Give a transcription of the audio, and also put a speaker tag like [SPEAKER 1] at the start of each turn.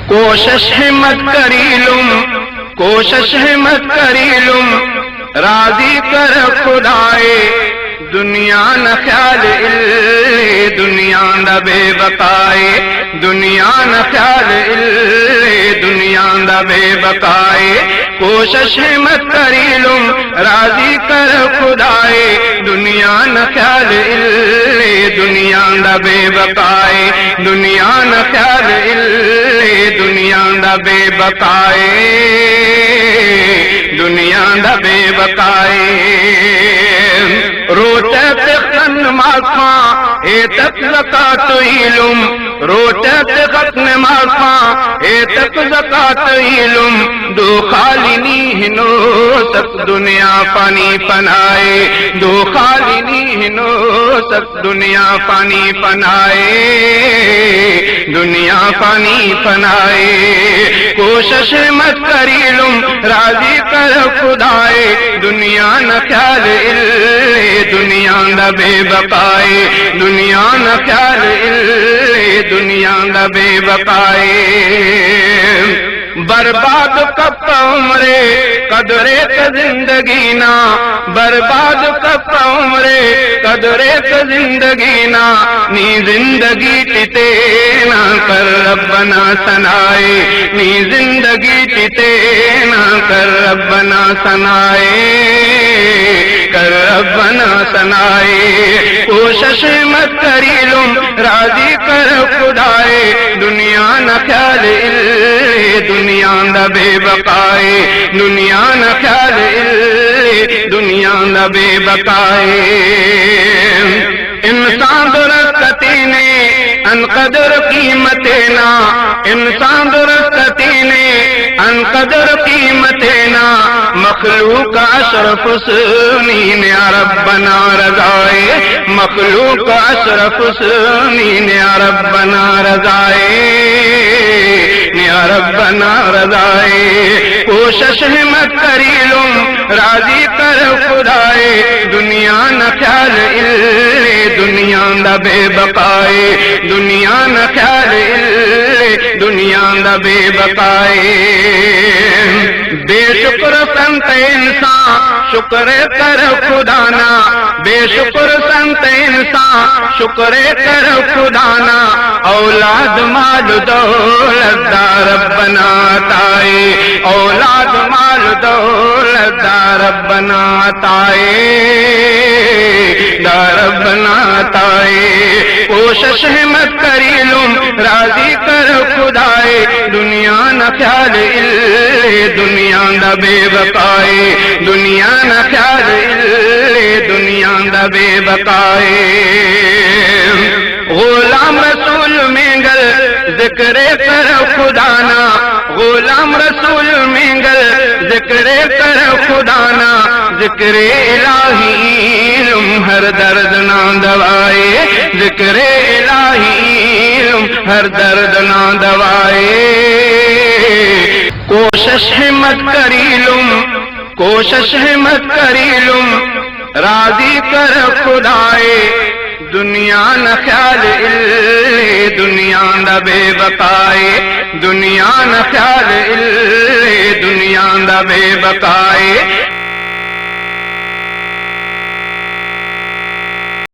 [SPEAKER 1] کوشش ہمت کری لم کوشش ہمت کری لم راضی کر خدائے دنیا نہ خیال دنیا نہ بے بقائے دنیا نہ خیال دنیا نہ بے بقائے کوشش ہمت کری لم راضی کر خدائے دنیا نہ خیال دنیا نہ بے بقائے دنیا نہ خیال دنیا نہ بے بقائے دنیا نہ بے بقائے روٹے تخن مالفاں اے تک زکات علم روٹے تخن مالفاں اے تک زکات علم دو خالی نیہنو سک دنیا پانی پنائے دو خالی نیہنو سک دنیا پانی پنائے دنیا پانی پنائے کوشش مت کری لم راضی کر خدائے دنیا نہ خیال دنیا نہ بے بقائے دنیا نہ خیال دنیا نہ بے بقائے برباد کب عمرے قدرے کا زندگی نا برباد کب عمرے قدرے کا زندگی نا نی زندگی ٹتے نہ کر ربنا ثنائے نی زندگی ٹتے نہ کر ربنا ثنائے کر ربنا ثنائے کوشش مت کری لم راضی کر خدائے دنیا نہ خیال دنیا نہ بے بقائے دنیا نہ خیال دنیا نہ بے بقائے انسان درستی نے ان قدر قیمتنا انسان درستی نے ان قدر قیمتنا مخلوق اشرف سنین یا ربنا رضائے مخلوق اشرف سنین یا ربنا رضائے یا ربنا رضائے کوشش ہمت کری لم راضی کر خدائے دنیا نہ خیال دنیا نہ بے بقائے دنیا نہ خیال دنیا نہ بے بقائے بے شکر سنت انسان شکر کر خدانا بے شکر سنت انسان شکر کر خدانا اولاد مال دولت دار ربنا عطائے اولاد مال دولت دار ربنا عطائے دار ربنا عطائے کوشش ہمت کری لم راضی کر خدائے دنیا نہ خیال دنیا نہ بے بقائے دنیا نہ خیال دنیا نہ بے بقائے غلام رسول منگل ذکر کر خدانا غلام رسول منگل ذکر کر خدانا ذکر الہی علم ہر درد نہ دوائے ذکر الہی علم ہر درد نہ دوائے کوشش ہمت کری لم کوشش ہمت کری لم راضی کر خدائے دنیا نہ خیال دنیا نہ بے بقائے دنیا نہ خیال دنیا نہ بے بقائے